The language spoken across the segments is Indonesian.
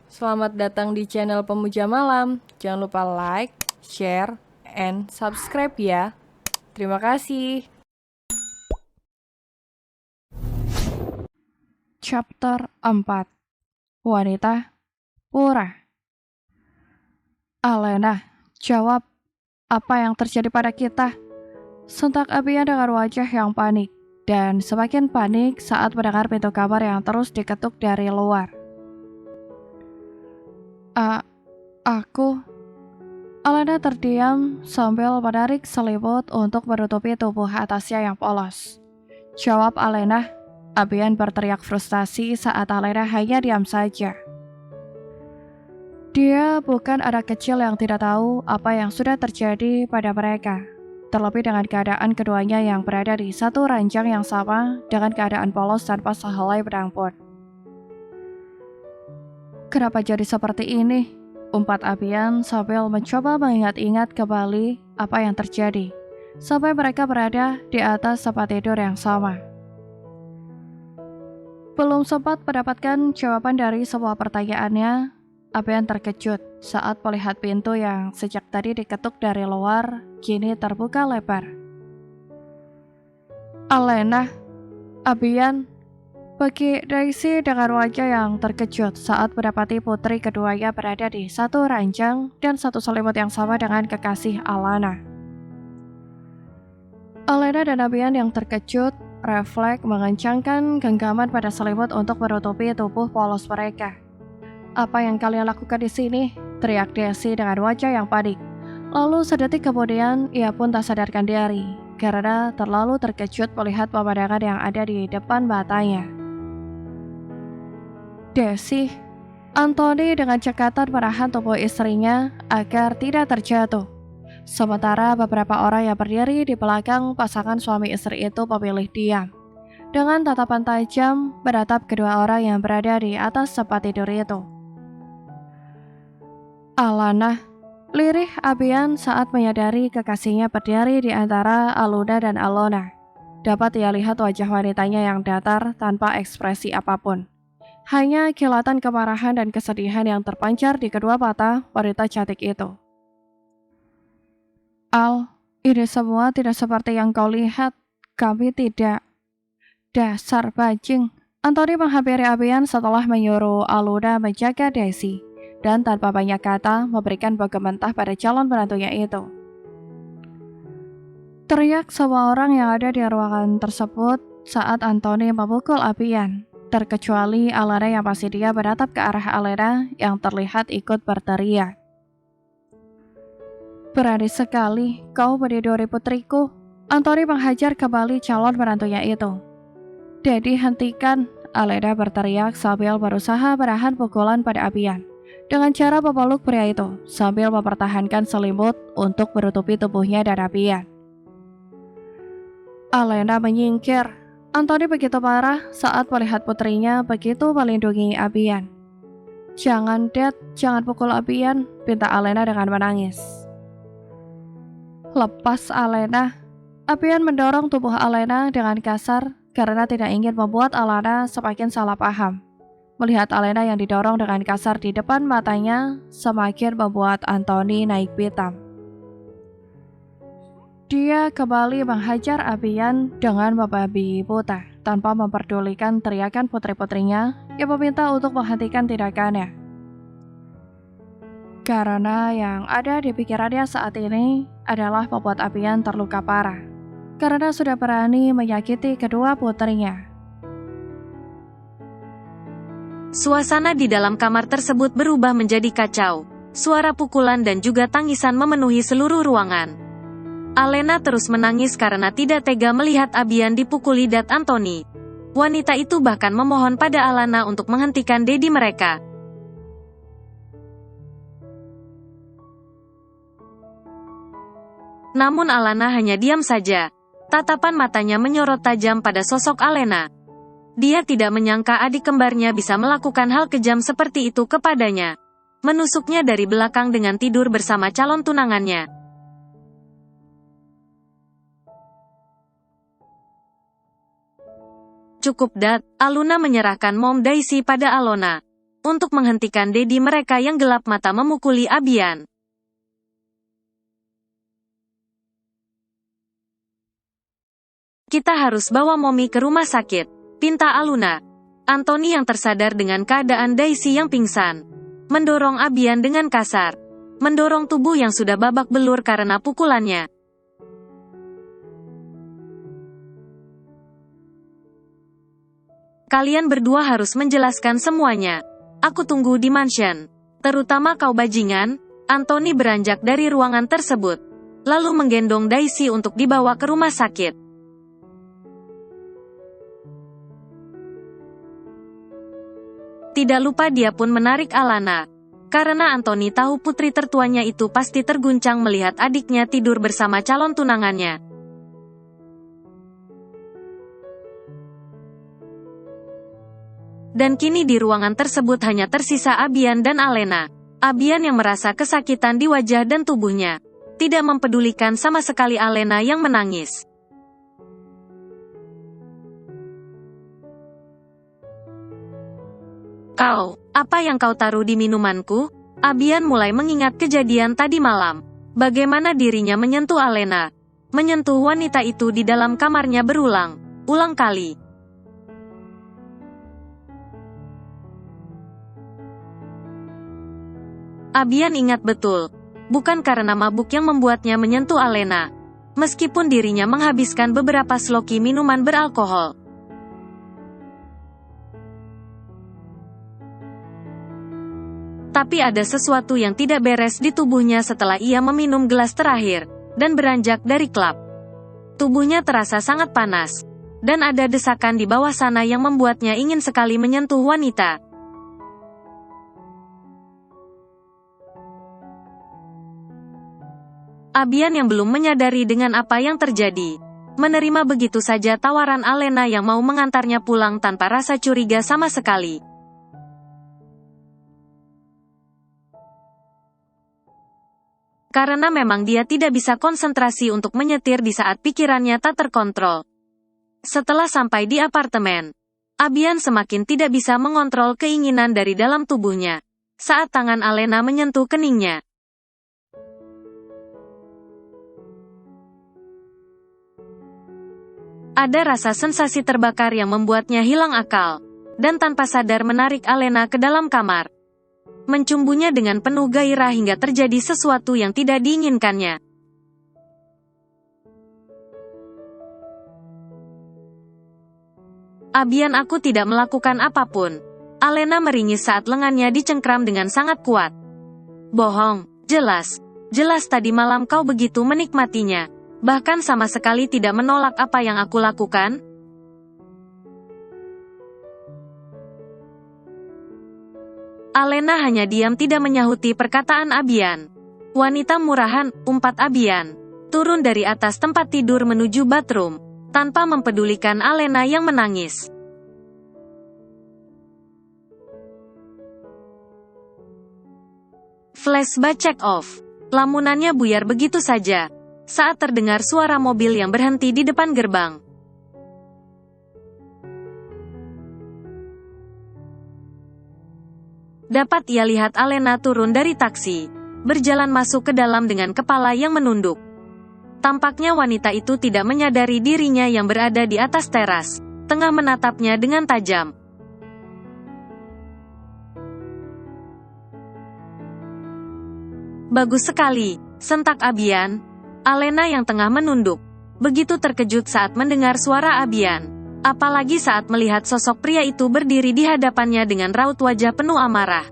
Selamat datang di channel Pemuja Malam. Jangan lupa like, share, and subscribe ya. Terima kasih. Chapter 4. Wanita Pura. Alena, jawab, apa yang terjadi pada kita? Sontak Abia dengan wajah yang panik, dan semakin panik saat mendengar pintu kamar yang terus diketuk dari luar. Aku... Alena terdiam sambil menarik selimut untuk menutupi tubuh atasnya yang polos. Jawab Alena. Abian berteriak frustasi saat Alena hanya diam saja. Dia bukan anak kecil yang tidak tahu apa yang sudah terjadi pada mereka. Terlebih dengan keadaan keduanya yang berada di satu ranjang yang sama dengan keadaan polos tanpa sehelai benang pun. Kenapa jadi seperti ini? Umpat Abian sambil mencoba mengingat-ingat kembali apa yang terjadi. Sampai mereka berada di atas tempat tidur yang sama. Belum sempat mendapatkan jawaban dari semua pertanyaannya, Abian terkejut saat melihat pintu yang sejak tadi diketuk dari luar, kini terbuka lebar. Alena, Abian, bagi Daisy dengan wajah yang terkejut saat mendapati putri keduanya berada di satu ranjang dan satu selimut yang sama dengan kekasih Alana. Alena dan Abian yang terkejut refleks mengencangkan genggaman pada selimut untuk menutupi tubuh polos mereka. Apa yang kalian lakukan di sini? Teriak Daisy dengan wajah yang panik. Lalu sedetik kemudian ia pun tak sadarkan diri karena terlalu terkejut melihat pemandangan yang ada di depan matanya. Daisy, Anthony dengan cekatan menahan tubuh istrinya agar tidak terjatuh. Sementara beberapa orang yang berdiri di belakang pasangan suami istri itu memilih diam. Dengan tatapan tajam menatap kedua orang yang berada di atas tempat tidur itu. Alana, lirih Abian saat menyadari kekasihnya berdiri di antara Aluna dan Alona. Dapat ia lihat wajah wanitanya yang datar tanpa ekspresi apapun. Hanya kilatan kemarahan dan kesedihan yang terpancar di kedua mata wanita cantik itu. Al, ini semua tidak seperti yang kau lihat. Kami tidak. Dasar bajing. Anthony menghampiri Abian setelah menyuruh Aluna menjaga Daisy dan tanpa banyak kata memberikan bogem mentah pada calon menantunya itu. Teriak semua orang yang ada di ruangan tersebut saat Anthony memukul Abian, terkecuali Alena yang masih dia menatap ke arah Alena yang terlihat ikut berteriak. Berani sekali kau meniduri putriku. Anthony menghajar kembali calon menantunya itu. Dedi, hentikan, Alena berteriak sambil berusaha menahan pukulan pada Abian. Dengan cara memeluk pria itu sambil mempertahankan selimut untuk menutupi tubuhnya dan Abian. Alena menyingkir. Anthony begitu marah saat melihat putrinya begitu melindungi Abian. Jangan, Dad, jangan pukul Abian, pinta Alena dengan menangis. Lepas, Alena. Abian mendorong tubuh Alena dengan kasar karena tidak ingin membuat Alena semakin salah paham. Melihat Alena yang didorong dengan kasar di depan matanya semakin membuat Anthony naik pitam. Dia kembali menghajar Abian dengan membabi buta tanpa memperdulikan teriakan putri-putrinya yang meminta untuk menghentikan tindakannya. Karena yang ada di pikirannya saat ini adalah membuat Abian terluka parah karena sudah berani menyakiti kedua putrinya. Suasana di dalam kamar tersebut berubah menjadi kacau. Suara pukulan dan juga tangisan memenuhi seluruh ruangan. Alena terus menangis karena tidak tega melihat Abian dipukuli Dad Anthony. Wanita itu bahkan memohon pada Alana untuk menghentikan Dedi mereka. Namun Alana hanya diam saja. Tatapan matanya menyorot tajam pada sosok Alena. Dia tidak menyangka adik kembarnya bisa melakukan hal kejam seperti itu kepadanya. Menusuknya dari belakang dengan tidur bersama calon tunangannya. Cukup, Dad, Aluna menyerahkan Mom Daisy pada Alona. untuk menghentikan Dedi mereka yang gelap mata memukuli Abian. Kita harus bawa Momi ke rumah sakit, pinta Aluna. Anthony yang tersadar dengan keadaan Daisy yang pingsan, mendorong Abian dengan kasar, mendorong tubuh yang sudah babak belur karena pukulannya. Kalian berdua harus menjelaskan semuanya. Aku tunggu di mansion. Terutama kau bajingan. Anthony beranjak dari ruangan tersebut, lalu menggendong Daisy untuk dibawa ke rumah sakit. Tidak lupa dia pun menarik Alana. Karena Anthony tahu putri tertuanya itu pasti terguncang melihat adiknya tidur bersama calon tunangannya. Dan kini di ruangan tersebut hanya tersisa Abian dan Alena. Abian yang merasa kesakitan di wajah dan tubuhnya, tidak mempedulikan sama sekali Alena yang menangis. Kau, apa yang kau taruh di minumanku? Abian mulai mengingat kejadian tadi malam. Bagaimana dirinya menyentuh Alena, menyentuh wanita itu di dalam kamarnya berulang-ulang kali. Abian ingat betul, bukan karena mabuk yang membuatnya menyentuh Alena, meskipun dirinya menghabiskan beberapa sloki minuman beralkohol. Tapi ada sesuatu yang tidak beres di tubuhnya setelah ia meminum gelas terakhir, dan beranjak dari klub. Tubuhnya terasa sangat panas, dan ada desakan di bawah sana yang membuatnya ingin sekali menyentuh wanita. Abian yang belum menyadari dengan apa yang terjadi, menerima begitu saja tawaran Alena yang mau mengantarnya pulang tanpa rasa curiga sama sekali. Karena memang dia tidak bisa konsentrasi untuk menyetir di saat pikirannya tak terkontrol. Setelah sampai di apartemen, Abian semakin tidak bisa mengontrol keinginan dari dalam tubuhnya, saat tangan Alena menyentuh keningnya. Ada rasa sensasi terbakar yang membuatnya hilang akal, dan tanpa sadar menarik Alena ke dalam kamar. Mencumbunya dengan penuh gairah hingga terjadi sesuatu yang tidak diinginkannya. Abian, aku tidak melakukan apapun. Alena meringis saat lengannya dicengkram dengan sangat kuat. Bohong, jelas tadi malam kau begitu menikmatinya. Bahkan sama sekali tidak menolak apa yang aku lakukan. Alena hanya diam tidak menyahuti perkataan Abian. Wanita murahan, umpat Abian, turun dari atas tempat tidur menuju bathroom, tanpa mempedulikan Alena yang menangis. Flashback check off. Lamunannya buyar begitu saja saat terdengar suara mobil yang berhenti di depan gerbang. Dapat ia lihat Alena turun dari taksi, berjalan masuk ke dalam dengan kepala yang menunduk. Tampaknya wanita itu tidak menyadari dirinya yang berada di atas teras, tengah menatapnya dengan tajam. Bagus sekali, sentak Abian. Alena yang tengah menunduk, begitu terkejut saat mendengar suara Abian, apalagi saat melihat sosok pria itu berdiri di hadapannya dengan raut wajah penuh amarah.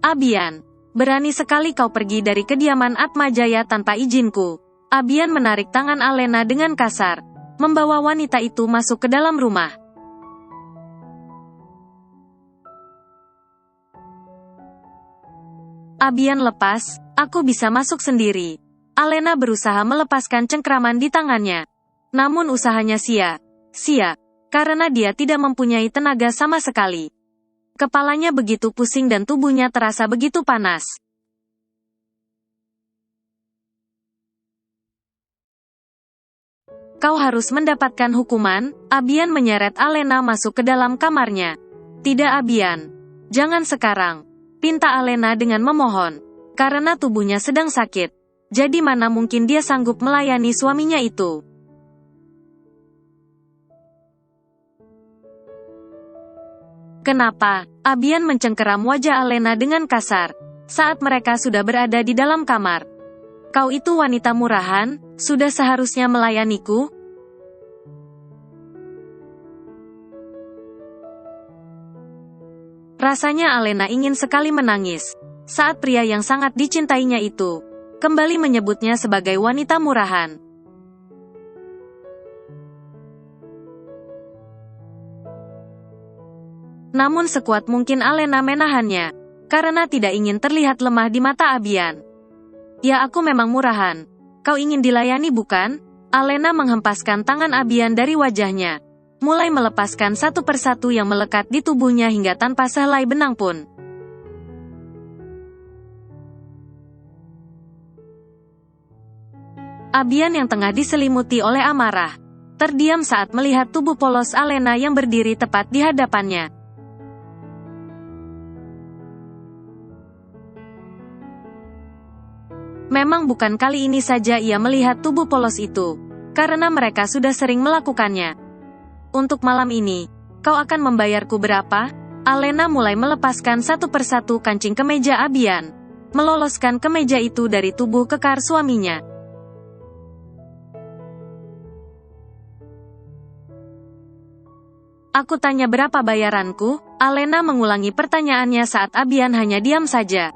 Abian, berani sekali kau pergi dari kediaman Atmajaya tanpa izinku. Abian menarik tangan Alena dengan kasar, membawa wanita itu masuk ke dalam rumah. Abian, lepas, aku bisa masuk sendiri. Alena berusaha melepaskan cengkraman di tangannya. Namun usahanya sia-sia, karena dia tidak mempunyai tenaga sama sekali. Kepalanya begitu pusing dan tubuhnya terasa begitu panas. Kau harus mendapatkan hukuman. Abian menyeret Alena masuk ke dalam kamarnya. Tidak Abian. Jangan sekarang. Pinta Alena dengan memohon. Karena tubuhnya sedang sakit. Jadi mana mungkin dia sanggup melayani suaminya itu. Kenapa? Abian mencengkeram wajah Alena dengan kasar. Saat mereka sudah berada di dalam kamar. Kau itu wanita murahan, sudah seharusnya melayaniku. Rasanya Alena ingin sekali menangis. Saat pria yang sangat dicintainya itu kembali menyebutnya sebagai wanita murahan. Namun sekuat mungkin Alena menahannya, karena tidak ingin terlihat lemah di mata Abian. Ya aku memang murahan. Kau ingin dilayani bukan? Alena menghempaskan tangan Abian dari wajahnya. Mulai melepaskan satu persatu yang melekat di tubuhnya hingga tanpa sehelai benang pun. Abian yang tengah diselimuti oleh amarah, terdiam saat melihat tubuh polos Alena yang berdiri tepat di hadapannya. Memang bukan kali ini saja ia melihat tubuh polos itu, karena mereka sudah sering melakukannya. Untuk malam ini, kau akan membayarku berapa? Alena mulai melepaskan satu persatu kancing kemeja Abian, meloloskan kemeja itu dari tubuh kekar suaminya. Aku tanya berapa bayaranku? Alena mengulangi pertanyaannya saat Abian hanya diam saja.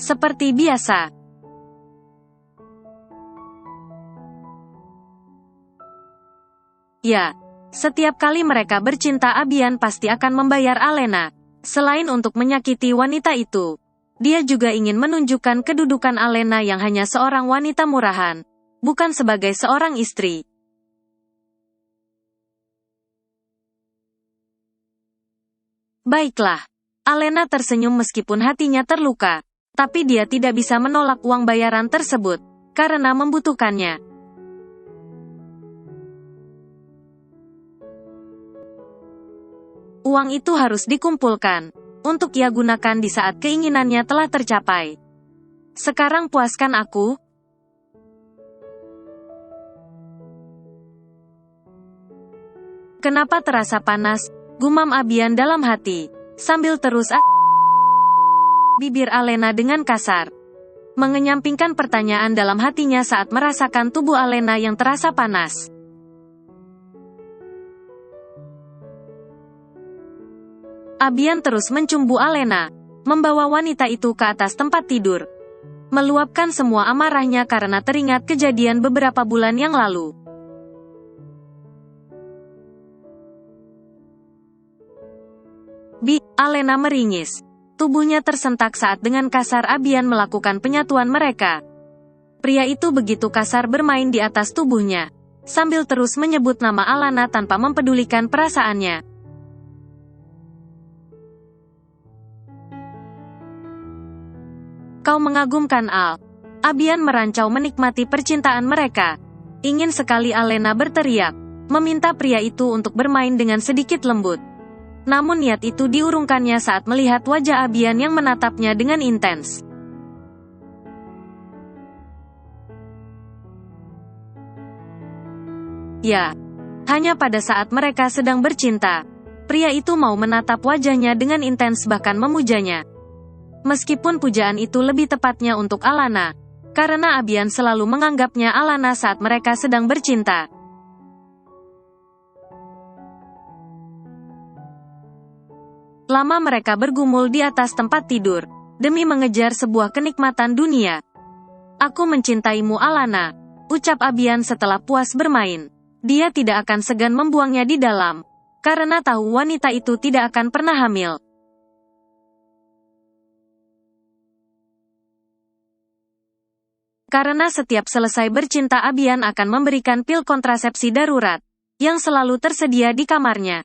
Seperti biasa. Ya. Setiap kali mereka bercinta Abian pasti akan membayar Alena. Selain untuk menyakiti wanita itu, dia juga ingin menunjukkan kedudukan Alena yang hanya seorang wanita murahan, bukan sebagai seorang istri. Baiklah. Alena tersenyum meskipun hatinya terluka, tapi dia tidak bisa menolak uang bayaran tersebut, karena membutuhkannya. Uang itu harus dikumpulkan, untuk ia gunakan di saat keinginannya telah tercapai. Sekarang puaskan aku. Kenapa terasa panas? Gumam Abian dalam hati, sambil terus bibir Alena dengan kasar. Mengenyampingkan pertanyaan dalam hatinya saat merasakan tubuh Alena yang terasa panas. Abian terus mencumbu Alena, membawa wanita itu ke atas tempat tidur. Meluapkan semua amarahnya karena teringat kejadian beberapa bulan yang lalu. Alena meringis. Tubuhnya tersentak saat dengan kasar Abian melakukan penyatuan mereka. Pria itu begitu kasar bermain di atas tubuhnya, sambil terus menyebut nama Alena tanpa mempedulikan perasaannya. Kau mengagumkan Al. Abian merancau menikmati percintaan mereka. Ingin sekali Alena berteriak, meminta pria itu untuk bermain dengan sedikit lembut. Namun niat itu diurungkannya saat melihat wajah Abian yang menatapnya dengan intens. Ya, hanya pada saat mereka sedang bercinta, pria itu mau menatap wajahnya dengan intens bahkan memujanya. Meskipun pujaan itu lebih tepatnya untuk Alana, karena Abian selalu menganggapnya Alana saat mereka sedang bercinta. Lama mereka bergumul di atas tempat tidur, demi mengejar sebuah kenikmatan dunia. Aku mencintaimu Alana, ucap Abian setelah puas bermain. Dia tidak akan segan membuangnya di dalam, karena tahu wanita itu tidak akan pernah hamil. Karena setiap selesai bercinta Abian akan memberikan pil kontrasepsi darurat, yang selalu tersedia di kamarnya.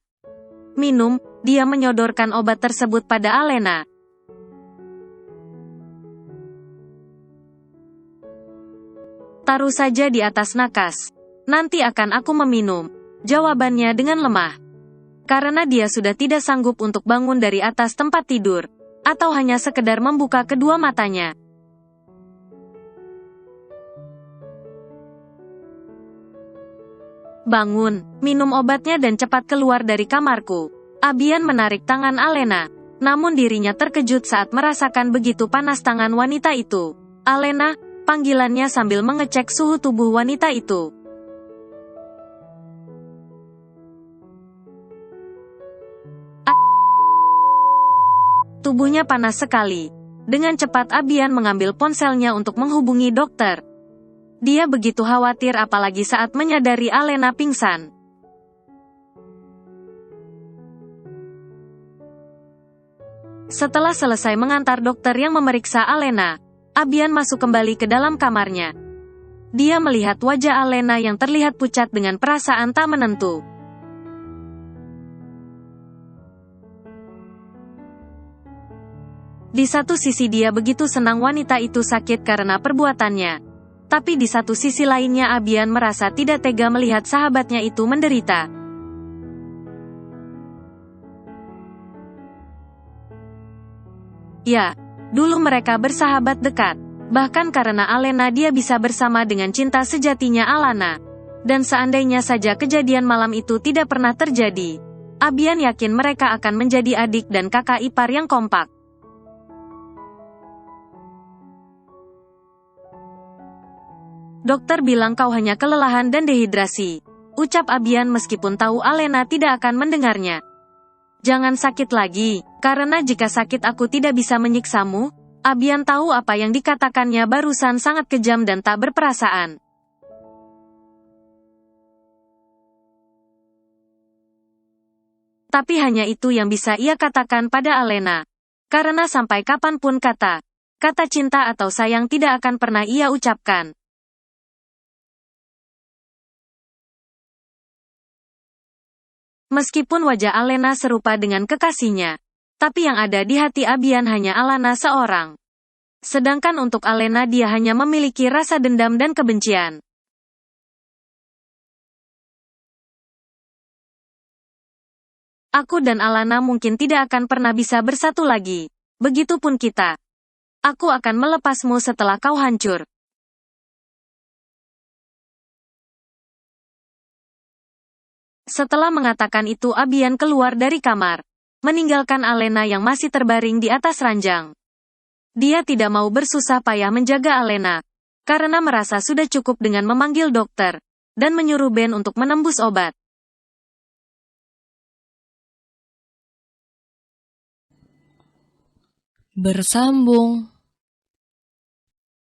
Minum, dia menyodorkan obat tersebut pada Alena. Taruh saja di atas nakas. Nanti akan aku meminum. Jawabannya dengan lemah. Karena dia sudah tidak sanggup untuk bangun dari atas tempat tidur. Atau hanya sekedar membuka kedua matanya. Bangun, minum obatnya dan cepat keluar dari kamarku. Abian menarik tangan Alena. Namun dirinya terkejut saat merasakan begitu panas tangan wanita itu. Alena, panggilannya sambil mengecek suhu tubuh wanita itu. Tubuhnya panas sekali. Dengan cepat Abian mengambil ponselnya untuk menghubungi dokter. Dia begitu khawatir apalagi saat menyadari Alena pingsan. Setelah selesai mengantar dokter yang memeriksa Alena, Abian masuk kembali ke dalam kamarnya. Dia melihat wajah Alena yang terlihat pucat dengan perasaan tak menentu. Di satu sisi dia begitu senang wanita itu sakit karena perbuatannya. Tapi di satu sisi lainnya Abian merasa tidak tega melihat sahabatnya itu menderita. Ya, dulu mereka bersahabat dekat. Bahkan karena Alena dia bisa bersama dengan cinta sejatinya Alana. Dan seandainya saja kejadian malam itu tidak pernah terjadi, Abian yakin mereka akan menjadi adik dan kakak ipar yang kompak. Dokter bilang kau hanya kelelahan dan dehidrasi. Ucap Abian meskipun tahu Alena tidak akan mendengarnya. Jangan sakit lagi, karena jika sakit aku tidak bisa menyiksamu. Abian tahu apa yang dikatakannya barusan sangat kejam dan tak berperasaan. Tapi hanya itu yang bisa ia katakan pada Alena. Karena sampai kapanpun kata cinta atau sayang tidak akan pernah ia ucapkan. Meskipun wajah Alena serupa dengan kekasihnya, tapi yang ada di hati Abian hanya Alana seorang. Sedangkan untuk Alena dia hanya memiliki rasa dendam dan kebencian. Aku dan Alana mungkin tidak akan pernah bisa bersatu lagi. Begitupun kita. Aku akan melepasmu setelah kau hancur. Setelah mengatakan itu Abian keluar dari kamar, meninggalkan Alena yang masih terbaring di atas ranjang. Dia tidak mau bersusah payah menjaga Alena, karena merasa sudah cukup dengan memanggil dokter, dan menyuruh Ben untuk menembus obat. Bersambung.